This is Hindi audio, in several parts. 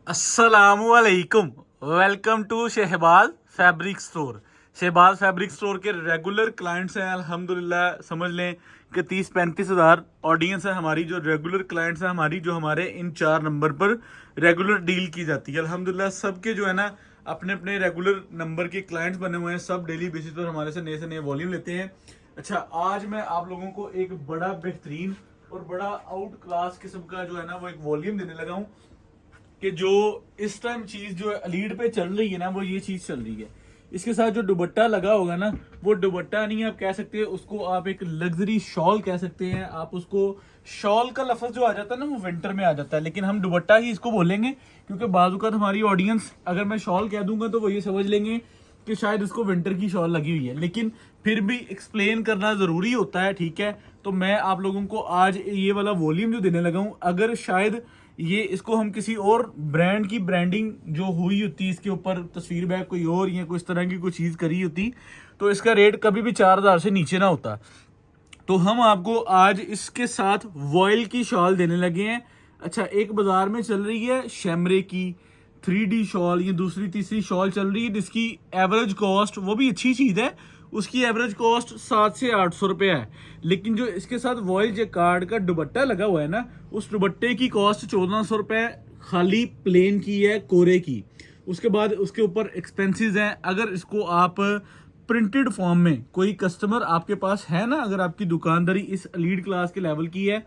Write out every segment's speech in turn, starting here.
अस्सलामुअलैकुम। Welcome to Shahbaz fabric store. Shahbaz fabric store के रेगुलर क्लाइंट्स हैं अल्हम्दुलिल्लाह। समझ लें कि 30-35 हज़ार ऑडियंस है हमारी, जो रेगुलर क्लाइंट्स हैं हमारी, जो हमारे इन 4 नंबर पर रेगुलर डील की जाती है। अल्हम्दुलिल्लाह सबके जो है ना अपने अपने रेगुलर नंबर के क्लाइंट्स बने हुए हैं। सब डेली बेसिस पर हमारे से नए वॉल्यूम लेते हैं। अच्छा, आज मैं आप लोगों को एक बड़ा बेहतरीन और बड़ा आउट क्लास किस्म का जो है ना वो एक वॉल्यूम देने लगा हूँ कि जो इस टाइम चीज जो लीड पे चल रही है ना वो ये चीज चल रही है। इसके साथ जो दुपट्टा लगा होगा ना वो दुपट्टा नहीं आप कह सकते, उसको आप एक लग्जरी शॉल कह सकते हैं। आप उसको शॉल का लफ्ज जो आ जाता है ना वो विंटर में आ जाता है, लेकिन हम दुपट्टा ही इसको बोलेंगे क्योंकि बाजू का हमारी ऑडियंस अगर मैं शॉल कह दूंगा तो वो ये समझ लेंगे कि शायद इसको विंटर की शॉल लगी हुई है, लेकिन फिर भी एक्सप्लेन करना जरूरी होता है। ठीक है, तो मैं आप लोगों को आज ये वाला वॉल्यूम जो देने लगा हूं, अगर शायद ये इसको हम किसी और ब्रांड की ब्रांडिंग जो हुई होती, इसके ऊपर तस्वीर बैग कोई और या कुछ तरह की कोई चीज करी होती, तो इसका रेट कभी भी 4,000 से नीचे ना होता। तो हम आपको आज इसके साथ वॉयल की शॉल देने लगे हैं। अच्छा, एक बाजार में चल रही है शैमरे की 3D शॉल, ये दूसरी तीसरी शॉल चल रही है जिसकी एवरेज कॉस्ट, वो भी अच्छी चीज है, उसकी एवरेज कॉस्ट 700 से 800 रुपया है। लेकिन जो इसके साथ वॉयल जैकार्ड का दुपट्टा लगा हुआ है ना, उस दुपट्टे की कॉस्ट 1400 रुपये खाली प्लेन की है, कोरे की। उसके बाद उसके ऊपर एक्सपेंसेस हैं। अगर इसको आप प्रिंटेड फॉर्म में, कोई कस्टमर आपके पास है ना, अगर आपकी दुकानदारी इस लीड क्लास के लेवल की है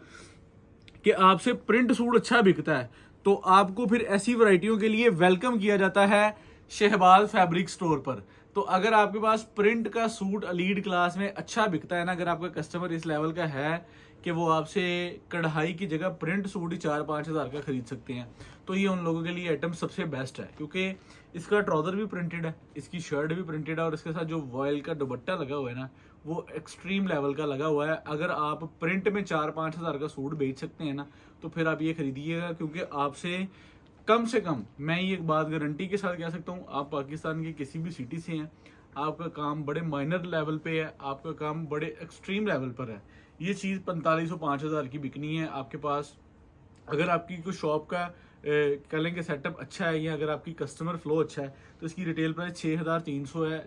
कि आपसे प्रिंट सूट अच्छा बिकता है, तो आपको फिर ऐसी वैरायटियों के लिए वेलकम किया जाता है शहबाज फैब्रिक स्टोर पर। तो अगर आपके पास प्रिंट का सूट लीड क्लास में अच्छा बिकता है ना, अगर आपका कस्टमर इस लेवल का है कि वो आपसे कढ़ाई की जगह प्रिंट सूट ही 4-5 हज़ार का खरीद सकते हैं, तो ये उन लोगों के लिए आइटम सबसे बेस्ट है, क्योंकि इसका ट्राउजर भी प्रिंटेड है, इसकी शर्ट भी प्रिंटेड है, और इसके साथ जो वॉयल का दुपट्टा लगा हुआ है ना वो एक्सट्रीम लेवल का लगा हुआ है। अगर आप प्रिंट में 4-5 हज़ार का सूट बेच सकते हैं ना, तो फिर आप ये खरीदिएगा, क्योंकि आपसे से कम मैं ये एक बात गारंटी के साथ कह सकता हूँ, आप पाकिस्तान के किसी भी सिटी से हैं, आपका काम बड़े माइनर लेवल पे है, आपका काम बड़े एक्सट्रीम लेवल पर है, ये चीज़ 4500-5000 की बिकनी है आपके पास। अगर आपकी कोई शॉप का कह लें कि सेटअप अच्छा है, या अगर आपकी कस्टमर फ्लो अच्छा है, तो इसकी रिटेल प्राइस 6300 है,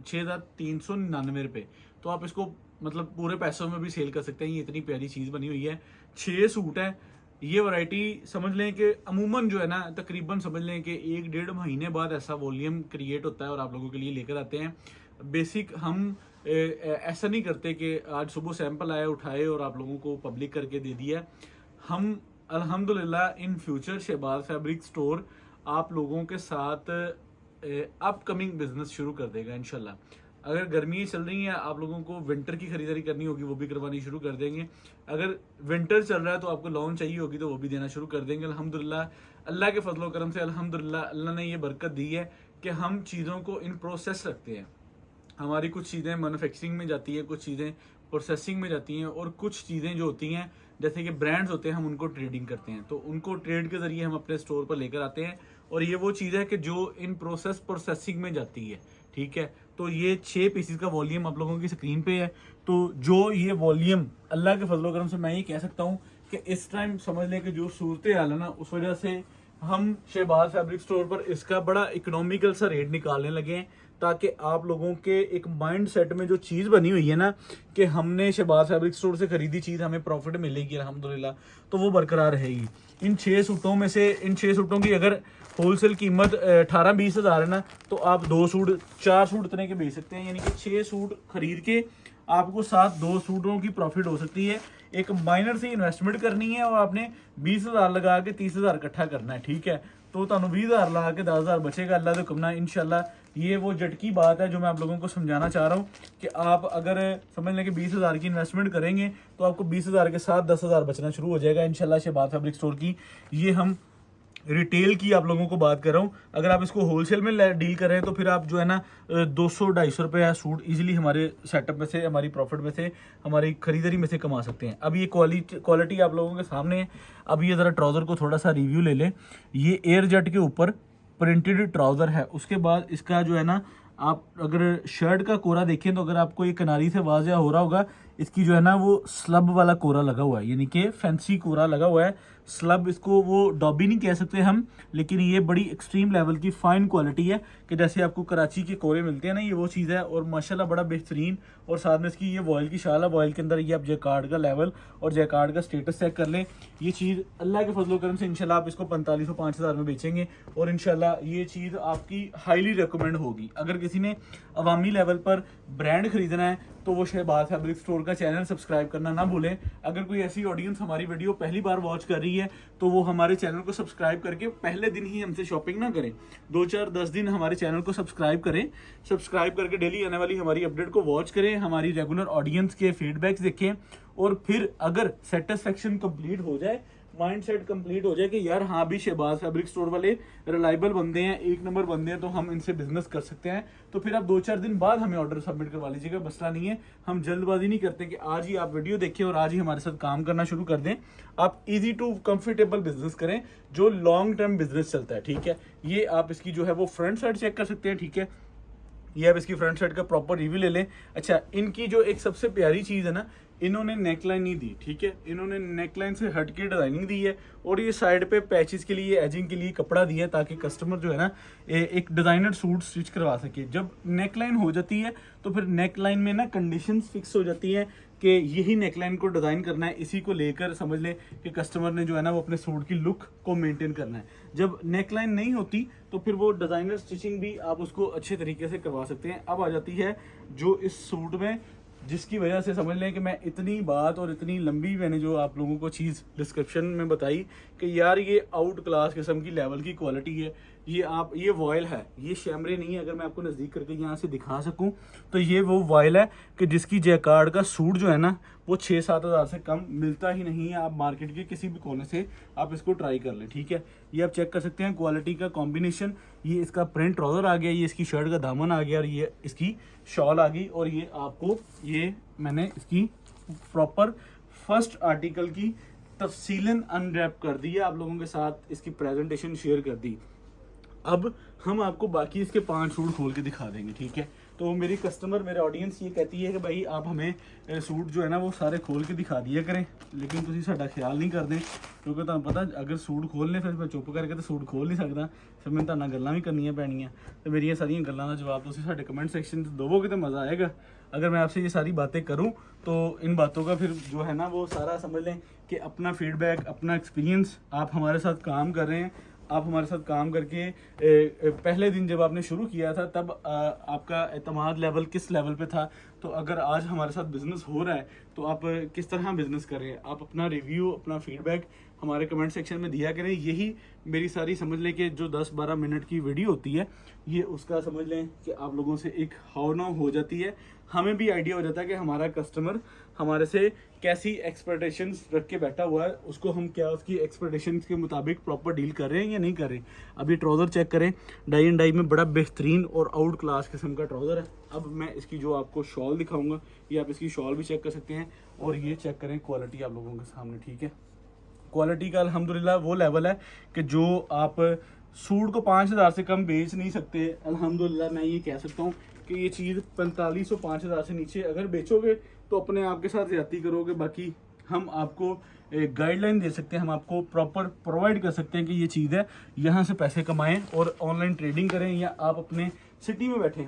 6399 तो आप इसको मतलब पूरे पैसों में भी सेल कर सकते हैं। ये इतनी प्यारी चीज़ बनी हुई है। 6 सूट है। ये वैरायटी समझ लें कि अमूमन जो है ना तकरीबन समझ लें कि 1-1.5 महीने बाद ऐसा वॉल्यूम क्रिएट होता है और आप लोगों के लिए लेकर आते हैं। बेसिक हम ऐसा नहीं करते कि आज सुबह सैंपल आया उठाए और आप लोगों को पब्लिक करके दे दिया। हम अल्हम्दुलिल्लाह in future Shahbaz fabric store आप लोगों के साथ अपकमिंग बिजनेस शुरू कर देगा इंशाल्लाह। अगर गर्मी चल रही है, आप लोगों को विंटर की खरीदारी करनी होगी, वो भी करवानी शुरू कर देंगे। अगर विंटर चल रहा है तो आपको लॉन चाहिए होगी तो वो भी देना शुरू कर देंगे अल्हम्दुलिल्लाह। अल्लाह के फजलो करम से अल्हम्दुलिल्लाह अल्लाह ने ये बरकत दी है कि हम चीज़ों को इन प्रोसेस रखते हैं। हमारी कुछ चीज़ें मैन्युफैक्चरिंग में जाती है, कुछ चीज़ें प्रोसेसिंग में जाती हैं, और कुछ चीज़ें जो होती हैं जैसे कि ब्रांड्स होते हैं हम उनको ट्रेडिंग करते हैं, तो उनको ट्रेड के ज़रिए हम अपने स्टोर पर लेकर आते हैं, और ये वो चीज़ है कि जो इन प्रोसेसिंग में जाती है। ठीक है, तो ये 6 पीसीज का वॉल्यूम आप लोगों की स्क्रीन पे है। तो जो ये वॉल्यूम अल्लाह के फजलो करम से मैं ये कह सकता हूँ कि इस टाइम समझ लें कि जो सूरत हाल है ना, उस वजह से हम शहबाज फैब्रिक स्टोर पर इसका बड़ा इकोनॉमिकल सा रेट निकालने लगे हैं, ताकि आप लोगों के एक माइंड सेट में जो चीज़ बनी हुई है ना कि हमने शहबाज फैब्रिक स्टोर से खरीदी चीज़ हमें प्रॉफिट मिलेगी अल्हम्दुलिल्लाह, तो वो बरकरार रहेगी। इन 6 सूटों में से, इन 6 सूटों की अगर होलसेल कीमत 18-20 हज़ार है ना, तो आप 2 सूट 4 सूट इतने के बेच सकते हैं, यानी कि 6 सूट खरीद के आपको साथ 2 सूटों की प्रॉफिट हो सकती है। एक माइनर से इन्वेस्टमेंट करनी है और आपने 20 हज़ार लगा के 30 हज़ार इकट्ठा करना है। ठीक है, तो तुम 20 हज़ार लगा के 10 हज़ार बचेगा, अल्लाह तो कमना इंशाल्लाह। ये वो झटकी बात है जो मैं आप लोगों को समझाना चाह रहा हूँ कि आप अगर समझ लें कि 20 हज़ार की इन्वेस्टमेंट करेंगे तो आपको 20 हज़ार के साथ 10 हज़ार बचना शुरू हो जाएगा इंशाल्लाह शहबाज फैब्रिक स्टोर की। ये हम रिटेल की आप लोगों को बात कर रहा हूँ। अगर आप इसको होलसेल में डील कर रहे हैं तो फिर आप जो है ना 200-250 रुपये सूट इजीली हमारे सेटअप में से, हमारी प्रॉफिट में से, हमारी खरीदारी में से कमा सकते हैं। अब ये क्वालिटी आप लोगों के सामने है। अब ये ज़रा ट्राउज़र को थोड़ा सा रिव्यू ले लें। ये एयर जेट के ऊपर प्रिंटेड ट्राउज़र है। उसके बाद इसका जो है ना, आप अगर शर्ट का कोरा देखें तो अगर आपको ये किनारी से वाज़ह हो रहा होगा, इसकी जो है ना वो स्लब वाला कोरा लगा हुआ है, यानी कि फैंसी कोरा लगा हुआ है। स्लब इसको वो डॉबी नहीं कह सकते हम, लेकिन ये बड़ी एक्सट्रीम लेवल की फाइन क्वालिटी है कि जैसे आपको कराची के कोरे मिलते हैं ना, ये वो चीज़ है। और माशाल्लाह बड़ा बेहतरीन, और साथ में इसकी ये वॉयल की शाल है। वॉयल के अंदर ये आप जैकार्ड का लेवल और जैकार्ड का स्टेटस चेक कर लें। ये चीज़ अल्लाह के फजलो करम से इंशाल्लाह आप इसको 4500-5000 में बेचेंगे, और इंशाल्लाह ये चीज़ आपकी हाईली रिकमेंड होगी। अगर किसी ने अवामी लेवल पर ब्रांड खरीदना है तो वो शहबाज फैब्रिक स्टोर का चैनल सब्सक्राइब करना ना भूलें। अगर कोई ऐसी ऑडियंस हमारी वीडियो पहली बार वॉच कर रही है तो वो हमारे चैनल को सब्सक्राइब करके पहले दिन ही हमसे शॉपिंग ना करें, 2-4-10 दिन हमारे चैनल को सब्सक्राइब करें। सब्सक्राइब करके डेली आने वाली हमारी अपडेट को वॉच करें, हमारी रेगुलर ऑडियंस के फीडबैक्स देखें, और फिर अगर सेटिस्फेक्शन कंप्लीट हो जाए, माइंड सेट कंप्लीट हो जाए कि यार हाँ भी शहबाज फैब्रिक स्टोर वाले रिलायबल बंदे हैं, एक नंबर बंदे हैं, तो हम इनसे बिजनेस कर सकते हैं, तो फिर आप 2-4 दिन बाद हमें ऑर्डर सबमिट करवा लीजिएगा। मसला नहीं है, हम जल्दबाजी नहीं करते कि आज ही आप वीडियो देखें और आज ही हमारे साथ काम करना शुरू कर दें। आप इजी टू कंफर्टेबल बिजनेस करें जो लॉन्ग टर्म बिजनेस चलता है, ठीक है। ये आप इसकी जो है वो फ्रंट साइड चेक कर सकते हैं, ठीक है। ये आप इसकी फ्रंट साइड का प्रॉपर रिव्यू ले लें। अच्छा, इनकी जो एक सबसे प्यारी चीज़ है ना, इन्होंने नेकलाइन नहीं दी, ठीक है। इन्होंने नेकलाइन से हट के डिजाइनिंग दी है, और ये साइड पे पैचेस के लिए, एजिंग के लिए कपड़ा दिया है, ताकि कस्टमर जो है ना एक डिजाइनर सूट स्टिच करवा सके। जब नेकलाइन हो जाती है तो फिर नेकलाइन में ना कंडीशंस फिक्स हो जाती हैं कि यही नेकलाइन को डिज़ाइन करना है, इसी को लेकर समझ लें कि कस्टमर ने जो है ना वो अपने सूट की लुक को मेंटेन करना है। जब नेकलाइन नहीं होती तो फिर वो डिज़ाइनर स्टिचिंग भी आप उसको अच्छे तरीके से करवा सकते हैं। अब आ जाती है जो इस सूट में, जिसकी वजह से समझ लें कि मैं इतनी बात और इतनी लंबी मैंने जो आप लोगों को चीज़ डिस्क्रिप्शन में बताई कि यार ये आउट क्लास किस्म की लेवल की क्वालिटी है। ये वॉयल है, ये शैमरे नहीं है। अगर मैं आपको नज़दीक करके यहाँ से दिखा सकूँ तो ये वो वॉयल है कि जिसकी जैकार्ड का सूट जो है ना वो 6-7 हज़ार से कम मिलता ही नहीं है। आप मार्केट के किसी भी कोने से आप इसको ट्राई कर लें, ठीक है। ये आप चेक कर सकते हैं क्वालिटी का कॉम्बिनेशन। ये इसका प्रिंट ट्राउज़र आ गया, ये इसकी शर्ट का दामन आ गया, और ये इसकी शॉल आ गई, और ये आपको ये मैंने इसकी प्रॉपर फर्स्ट आर्टिकल की तफसीलन अनरैप कर दी है, आप लोगों के साथ इसकी प्रेजेंटेशन शेयर कर दी। अब हम आपको बाकी इसके 5 सूट खोल के दिखा देंगे, ठीक है। तो मेरी कस्टमर, मेरे ऑडियंस ये कहती है कि भाई आप हमें सूट जो है ना वो सारे खोल के दिखा दिया करें, लेकिन तुम साडा ख्याल नहीं करते, क्योंकि तुम पता अगर सूट खोलने फिर मैं चुप करके तो सूट खोल नहीं सकता, फिर मैं तुहाडे नाल गल्लां भी करनियां पैणियां। तो मेरी सारियां गल्लां का जवाब तुसीं साडे कमेंट सैक्शन देवोगे तो मज़ा आएगा। अगर मैं आपसे ये सारी बातें करूं तो इन बातों का फिर जो है ना वो सारा समझ लें कि अपना फीडबैक, अपना एक्सपीरियंस, आप हमारे साथ काम कर रहे हैं, आप हमारे साथ काम करके पहले दिन जब आपने शुरू किया था तब आपका एतमाद लेवल किस लेवल पे था, तो अगर आज हमारे साथ बिजनेस हो रहा है तो आप किस तरह बिजनेस कर रहे हैं। आप अपना रिव्यू, अपना फीडबैक हमारे कमेंट सेक्शन में दिया करें। यही मेरी सारी समझ लें कि जो 10-12 मिनट की वीडियो होती है, ये उसका समझ लें कि आप लोगों से एक हाउ नाउ हो जाती है। हमें भी आइडिया हो जाता है कि हमारा कस्टमर हमारे से कैसी एक्सपेक्टेशंस रख के बैठा हुआ है, उसको हम क्या उसकी एक्सपेक्टेशंस के मुताबिक प्रॉपर डील कर रहे हैं या नहीं कर रहे हैं। अब ये ट्राउज़र चेक करें, डाई एंड डाई में बड़ा बेहतरीन और आउट क्लास किस्म का ट्राउज़र है। अब मैं इसकी जो आपको शॉल दिखाऊंगा, ये आप इसकी शॉल भी चेक कर सकते हैं, और ये चेक करें क्वालिटी आप लोगों के सामने, ठीक है। क्वालिटी का अल्हम्दुलिल्लाह वो लेवल है कि जो आप सूट को 5,000 से कम बेच नहीं सकते। अल्हम्दुलिल्लाह मैं ये कह सकता हूँ कि ये चीज़ 4500-5,000 से नीचे अगर बेचोगे तो अपने आप के साथ ज़्यादती करोगे। बाकी हम आपको एक गाइडलाइन दे सकते हैं, हम आपको प्रॉपर प्रोवाइड कर सकते हैं कि ये चीज़ है, यहाँ से पैसे कमाएं और ऑनलाइन ट्रेडिंग करें, या आप अपने सिटी में बैठें।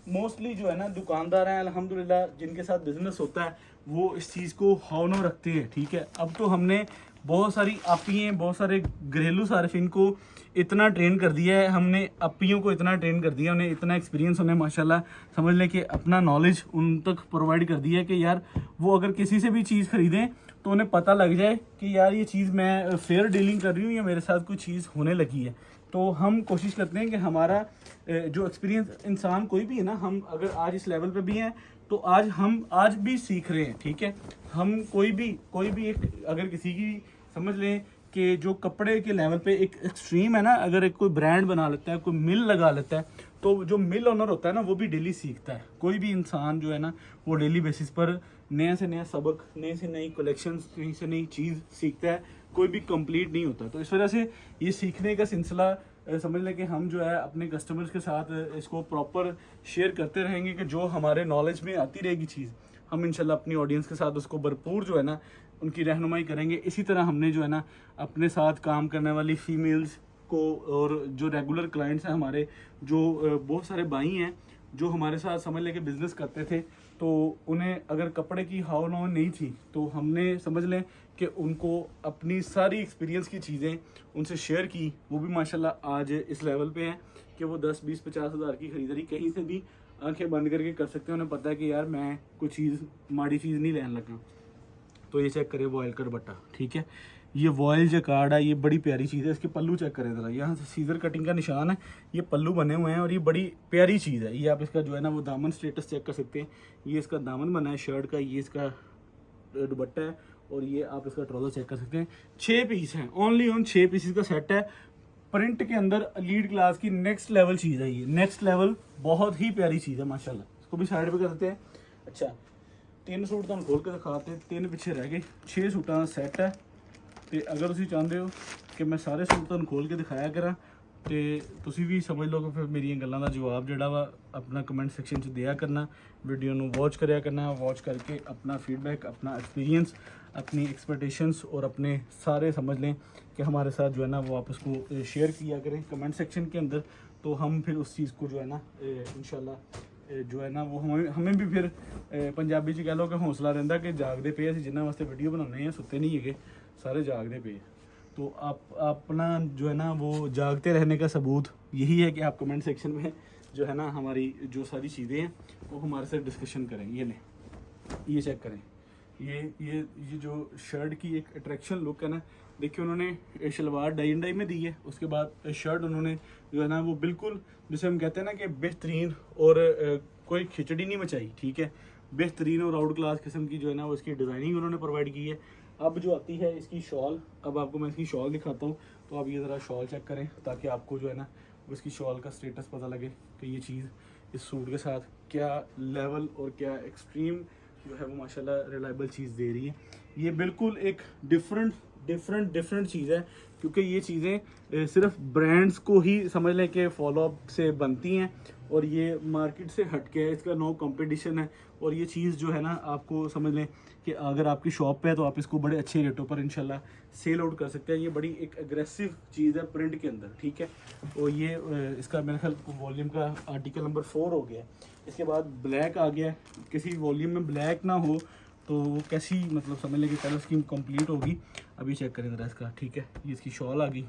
मोस्टली जो है ना दुकानदार हैं अल्हम्दुलिल्लाह जिनके साथ बिजनेस होता है वो इस चीज़ को हाव रखते हैं, ठीक है। अब तो हमने बहुत सारी आपियाँ, बहुत सारे घरेलू सार्फिन को इतना ट्रेन कर दिया है, हमने अपियों को इतना ट्रेन कर दिया, उन्हें इतना एक्सपीरियंस, उन्हें माशाल्लाह समझ लें कि अपना नॉलेज उन तक प्रोवाइड कर दिया है कि यार वो अगर किसी से भी चीज़ खरीदें तो उन्हें पता लग जाए कि यार ये चीज़ मैं फेयर डीलिंग कर रही हूँ या मेरे साथ कोई चीज़ होने लगी है। तो हम कोशिश करते हैं कि हमारा जो एक्सपीरियंस इंसान कोई भी है ना, हम अगर आज इस लेवल पे भी हैं तो हम आज भी सीख रहे हैं, ठीक है। हम कोई भी एक अगर किसी की समझ लें कि जो कपड़े के लेवल पे एक एक्सट्रीम है ना, अगर एक कोई ब्रांड बना लेता है, कोई मिल लगा लेता है, तो जो मिल ओनर होता है ना वो भी डेली सीखता है। कोई भी इंसान जो है ना वो डेली बेसिस पर नया से नया सबक, नई से नई कलेक्शन, नई से नई चीज़ सीखता है, कोई भी कंप्लीट नहीं होता। तो इस वजह से ये सीखने का सिलसिला समझ लें कि हम जो है अपने कस्टमर्स के साथ इसको प्रॉपर शेयर करते रहेंगे कि जो हमारे नॉलेज में आती रहेगी चीज़ हम इंशाल्लाह अपनी ऑडियंस के साथ उसको भरपूर जो है ना उनकी रहनुमाई करेंगे। इसी तरह हमने जो है ना अपने साथ काम करने वाली फीमेल्स को और जो रेगुलर क्लाइंट्स हैं हमारे, जो बहुत सारे भाई हैं जो हमारे साथ समझ लेके बिज़नेस करते थे, तो उन्हें अगर कपड़े की हाव नॉन नहीं थी तो हमने समझ लें कि उनको अपनी सारी एक्सपीरियंस की चीज़ें उनसे शेयर की। वो भी माशाल्लाह आज इस लेवल पे हैं कि वो 10, 20, 50 हज़ार की ख़रीदारी कहीं से भी आंखें बंद करके कर सकते हैं। उन्हें पता है कि यार मैं कोई चीज़ माड़ी चीज़ नहीं लेने लगा। तो ये चेक करें वॉयल का दुपट्टा, ठीक है, ये वॉयल जकार्ड है, ये बड़ी प्यारी चीज़ है। इसके पल्लू चेक करें ज़रा, यहाँ से सीजर कटिंग का निशान है, ये पल्लू बने हुए हैं और ये बड़ी प्यारी चीज़ है। ये आप इसका जो है ना वो दामन स्टेटस चेक कर सकते हैं। ये इसका दामन बना है शर्ट का, ये इसका दुपट्टा है और ये आप इसका ट्राउज़र चेक कर सकते हैं। 6 पीस हैं, ओनली ऑन 6 पीसेस का सेट है। प्रिंट के अंदर लीड क्लास की नेक्स्ट लेवल चीज़ है, ये नेक्स्ट लेवल बहुत ही प्यारी चीज़ है माशाल्लाह। इसको भी साइड पे कर देते हैं। अच्छा 3 सूट तो खोल के दिखाते हैं, 3 पिछे रह गए, 6 सूटा का सैट है। तो अगर तुम चाहते हो कि मैं सारे सूट तुहानू खोल के दिखाया करा तो तुसी भी समझ लो कि फिर मेरी गल्लां दा जवाब जिहड़ा वा अपना कमेंट सेक्शन च दिया करना, वीडियो नू वॉच करया करना, वॉच करके अपना फीडबैक, अपना एक्सपीरियंस, अपनी एक्सपेक्टेशंस और अपने सारे समझ लें कि हमारे साथ जो है ना वो आप उसको शेयर किया करें कमेंट सेक्शन के अंदर। तो हम फिर उस चीज़ को जो है ना इंशाल्लाह जो है ना वो हमें भी फिर पंजाबी च कह लो कि हौसला रहिंदा कि जागदे पे असीं जिन्हां वास्ते वीडियो बनाने हैं सुत्ते नहीं है, सारे जागदे पे। तो आप अपना जो है ना वो जागते रहने का सबूत यही है कि आप कमेंट सेक्शन में जो है ना हमारी जो सारी चीज़ें हैं वो हमारे साथ डिस्कशन करें। ये लें, ये चेक करें, ये जो शर्ट की एक अट्रैक्शन लुक है ना, देखिए उन्होंने शलवार डाई एंड डाई में दी है, उसके बाद शर्ट उन्होंने जो है ना वो बिल्कुल जिसे हम कहते हैं ना कि बेहतरीन और कोई खिचड़ी नहीं मचाई, ठीक है, बेहतरीन और आउट क्लास किस्म की जो है ना वो इसकी डिज़ाइनिंग उन्होंने प्रोवाइड की है। अब जो आती है इसकी शॉल, अब आपको मैं इसकी शॉल दिखाता हूँ, तो आप ये ज़रा शॉल चेक करें ताकि आपको जो है ना वो इसकी शॉल का स्टेटस पता लगे कि ये चीज़ इस सूट के साथ क्या लेवल और क्या एक्सट्रीम जो है वो माशाल्लाह रिलायबल चीज़ दे रही है। ये बिल्कुल एक डिफरेंट चीज़ है, क्योंकि ये चीज़ें सिर्फ ब्रांड्स को ही समझ लें कि फॉलोअप से बनती हैं और ये मार्केट से हट के है, इसका नो कंपटीशन है। और ये चीज़ जो है ना आपको समझ लें कि अगर आपकी शॉप पे है तो आप इसको बड़े अच्छे रेटों पर इंशाल्लाह सेल आउट कर सकते हैं। ये बड़ी एक एग्रेसिव चीज़ है प्रिंट के अंदर, ठीक है। और ये इसका मेरे ख्याल वॉल्यूम का आर्टिकल नंबर 4 हो गया। इसके बाद ब्लैक आ गया, किसी वॉल्यूम में ब्लैक ना हो तो वो कैसी मतलब समझ लें कि कलर स्कीम कंप्लीट होगी। अभी चेक करें ज़रा इसका, ठीक है, ये इसकी शॉल आ गई,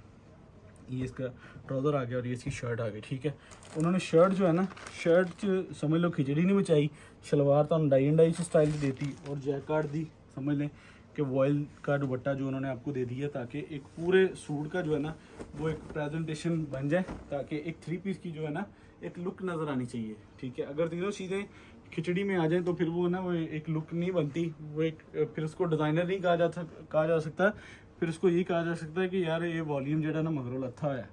ये इसका ट्राउज़र आ गया और ये इसकी शर्ट आ गई, ठीक है। उन्होंने शर्ट जो है ना, शर्ट समझ लो खिचड़ी नहीं बचाई, शलवार तो डाई एंड डाई स्टाइल की देती और जैकार्ड दी समझ लें कि वॉयल का दुपट्टा जो उन्होंने आपको दे दिया ताकि एक पूरे सूट का जो है ना वो एक प्रेजेंटेशन बन जाए, ताकि एक 3 पीस की जो है ना एक लुक नज़र आनी चाहिए, ठीक है। अगर तीनों चीज़ें खिचड़ी में आ जाए तो फिर वो ना वो एक लुक नहीं बनती, वो एक फिर उसको डिज़ाइनर नहीं कहा जा सकता, फिर उसको ये कहा जा सकता है कि यार ये वॉल्यूम जो है ना मगरों लत्था है।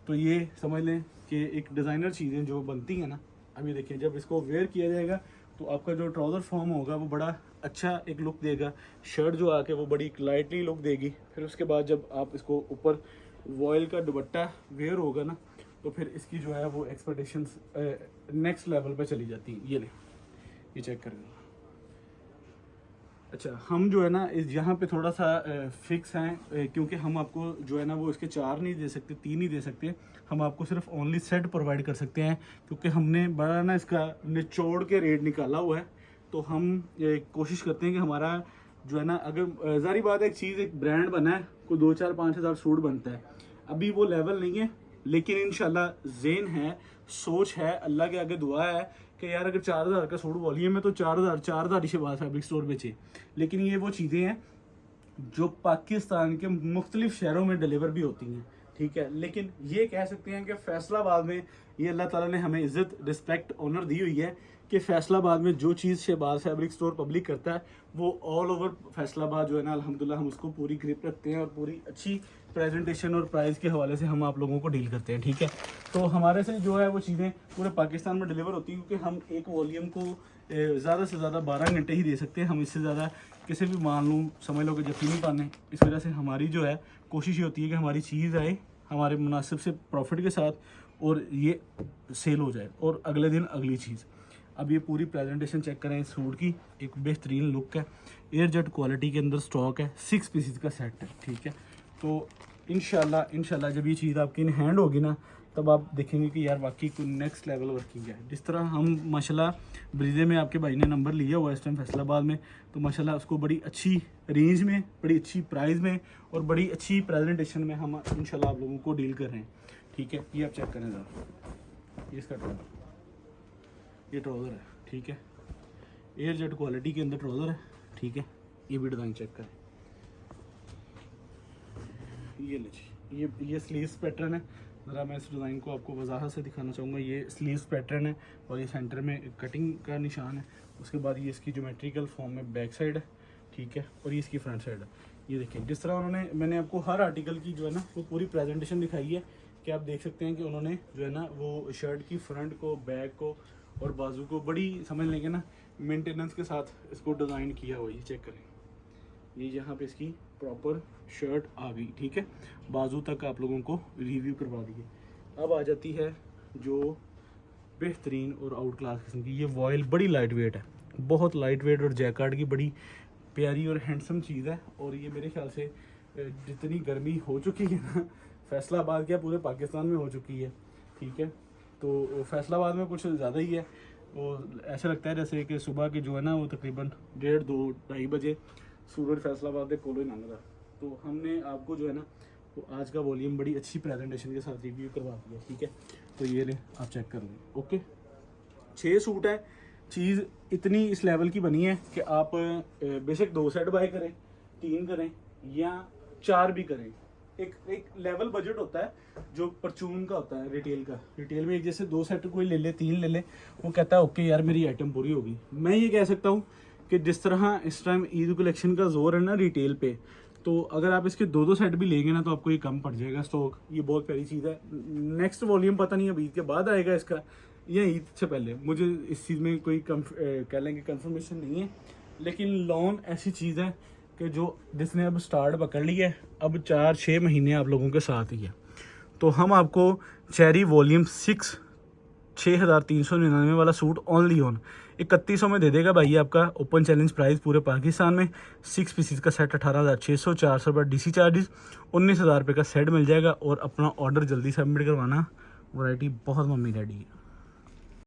तो ये समझ लें कि एक डिज़ाइनर चीज़ें जो बनती हैं ना, अभी देखिए जब इसको वेयर किया जाएगा तो आपका जो ट्राउज़र फॉर्म होगा वो बड़ा अच्छा एक लुक देगा, शर्ट जो आके वो बड़ी लाइटली लुक देगी। फिर उसके बाद जब आप इसको ऊपर वॉयल का दुपट्टा वेयर होगा ना तो फिर इसकी जो है वो एक्सपेक्टेशंस नेक्स्ट लेवल पे चली जाती हैं। ये ले, ये चेक करें। अच्छा हम जो है ना इस यहाँ पे थोड़ा सा फिक्स हैं, क्योंकि हम आपको जो है ना वो इसके 4 नहीं दे सकते, 3 नहीं दे सकते, हम आपको सिर्फ ओनली सेट प्रोवाइड कर सकते हैं, क्योंकि हमने बड़ा ना इसका निचोड़ के रेट निकाला हुआ है। तो हम कोशिश करते हैं कि हमारा जो है ना, अगर जारी बात है एक चीज़ एक ब्रांड बना है, कोई 2, 4, 5 हज़ार सूट बनता है, अभी वो लेवल नहीं है, लेकिन इंशाल्लाह ज़ेन है, सोच है, अल्लाह के आगे दुआ है कि यार अगर 4000 का सूट वॉल्यूम है तो 4000 ही शहबाज फैब्रिक स्टोर बेचे। लेकिन ये वो चीज़ें हैं जो पाकिस्तान के मुख्तलिफ शहरों में डिलीवर भी होती हैं, ठीक है। लेकिन ये कह सकते हैं कि फैसलाबाद में ये अल्लाह ताला ने हमें इज़्ज़त, रिस्पेक्ट, ऑनर दी हुई है कि फैसलाबाद में जो चीज़ शहबाज फैब्रिक स्टोर पब्लिक करता है वो ऑल ओवर फैसलाबाद जो है ना अल्हम्दुलिल्लाह हम उसको पूरी ग्रिप रखते हैं और पूरी अच्छी प्रेजेंटेशन और प्राइस के हवाले से हम आप लोगों को डील करते हैं, ठीक है। तो हमारे से जो है वो चीज़ें पूरे पाकिस्तान में डिलीवर होती हैं, क्योंकि हम एक वॉल्यूम को ज़्यादा से ज़्यादा 12 घंटे ही दे सकते हैं, हम इससे ज़्यादा किसी भी मान लूँ समझ लो कि यकीन नहीं पाने। इस वजह से हमारी जो है कोशिश ये होती है कि हमारी चीज़ आए हमारे मुनासिब से प्रॉफिट के साथ और ये सेल हो जाए और अगले दिन अगली चीज़। अब ये पूरी प्रेजेंटेशन चेक करें इस सूट की, एक बेहतरीन लुक है, एयर जेट क्वालिटी के अंदर स्टॉक है, 6 पीसेस का सेट है, ठीक है। तो इंशाल्लाह जब ये चीज़ आपकी इन हैंड होगी ना, तब आप देखेंगे कि यार वाकई कोई नेक्स्ट लेवल वर्किंग है। जिस तरह हम माशाल्लाह ब्रीजे में आपके भाई ने नंबर लिया हुआ इस टाइम फैसलाबाद में, तो माशाल्लाह उसको बड़ी अच्छी रेंज में, बड़ी अच्छी प्राइस में और बड़ी अच्छी प्रेजेंटेशन में हम इंशाल्लाह आप लोगों को डील कर रहे हैं, ठीक है। ये आप चेक करें ज़रा, ये इसका ट्राउज़र, ये ट्राउज़र है, ठीक है, एयर जेट क्वालिटी के अंदर ट्राउज़र है, ठीक है। ये भी डिज़ाइन चेक करें, ये लीजिए, ये स्लीव्स पैटर्न है। ज़रा मैं इस डिज़ाइन को आपको वजाहत से दिखाना चाहूँगा। ये स्लीव्स पैटर्न है और ये सेंटर में कटिंग का निशान है। उसके बाद ये इसकी ज्योमेट्रिकल फॉर्म में बैक साइड है, ठीक है, और ये इसकी फ्रंट साइड है। ये देखिए जिस तरह उन्होंने, मैंने आपको हर आर्टिकल की जो है ना वो पूरी प्रेजेंटेशन दिखाई है कि आप देख सकते हैं कि उन्होंने जो है ना वो शर्ट की फ्रंट को, बैक को और बाजू को बड़ी समझ लेंगे ना मेंटेनेंस के साथ इसको डिज़ाइन किया हुआ। ये चेक करें, ये यहाँ पे इसकी प्रॉपर शर्ट आ गई, ठीक है, बाजू तक आप लोगों को रिव्यू करवा दिए। अब आ जाती है जो बेहतरीन और आउट क्लास किस्म की, ये वॉयल बड़ी लाइट वेट है, बहुत लाइट वेट और जैकार्ड की बड़ी प्यारी और हैंडसम चीज़ है। और ये मेरे ख्याल से जितनी गर्मी हो चुकी है ना फैसलाबाद क्या पूरे पाकिस्तान में हो चुकी है, ठीक है, तो फैसलाबाद में कुछ ज़्यादा ही है। वो ऐसा लगता है जैसे कि सुबह के जो है ना वो तकरीबन 1:30, 2, 2:30 बजे सूरज फैसलाबाद के कोलो ही लंघ रहा। तो हमने आपको जो है ना वो आज का वॉल्यूम बड़ी अच्छी प्रेजेंटेशन के साथ रिव्यू करवा दिया, ठीक है। तो ये ले आप चेक कर लें, ओके। 6 सूट है, चीज़ इतनी इस लेवल की बनी है कि आप बेशक 2 सेट बाय करें, 3 करें या 4 भी करें। एक लेवल बजट होता है जो परचून का होता है, रिटेल का। रिटेल में एक जैसे 2 सेट कोई ले ले, 3 ले ले, वो कहता है ओके यार मेरी आइटम पूरी होगी। मैं ये कह सकता हूँ कि जिस तरह इस टाइम ईद कलेक्शन का जोर है ना रिटेल पे, तो अगर आप इसके 2 सेट भी लेंगे ना तो आपको ये कम पड़ जाएगा स्टॉक। ये बहुत प्यारी चीज़ है। नेक्स्ट वॉल्यूम पता नहीं अब ईद के बाद आएगा इसका या ईद से पहले, मुझे इस चीज़ में कोई कह लेंगे कंफर्मेशन नहीं है। लेकिन लॉन ऐसी चीज़ है कि जो जिसने अब स्टार्ट पकड़ लिया है, अब 4-6 महीने आप लोगों के साथ ही है। तो हम आपको चेरी वॉल्यूम 6 6399 वाला सूट ओनली ऑन 3100 में दे देगा भाई आपका। ओपन चैलेंज प्राइस पूरे पाकिस्तान में 6 पीसीस का सेट 18,600, 400 रुपये DC चार्जेस, 19,000 रुपये का सेट मिल जाएगा। और अपना ऑर्डर जल्दी सबमिट करवाना, वैरायटी बहुत मम्मी डैडी है।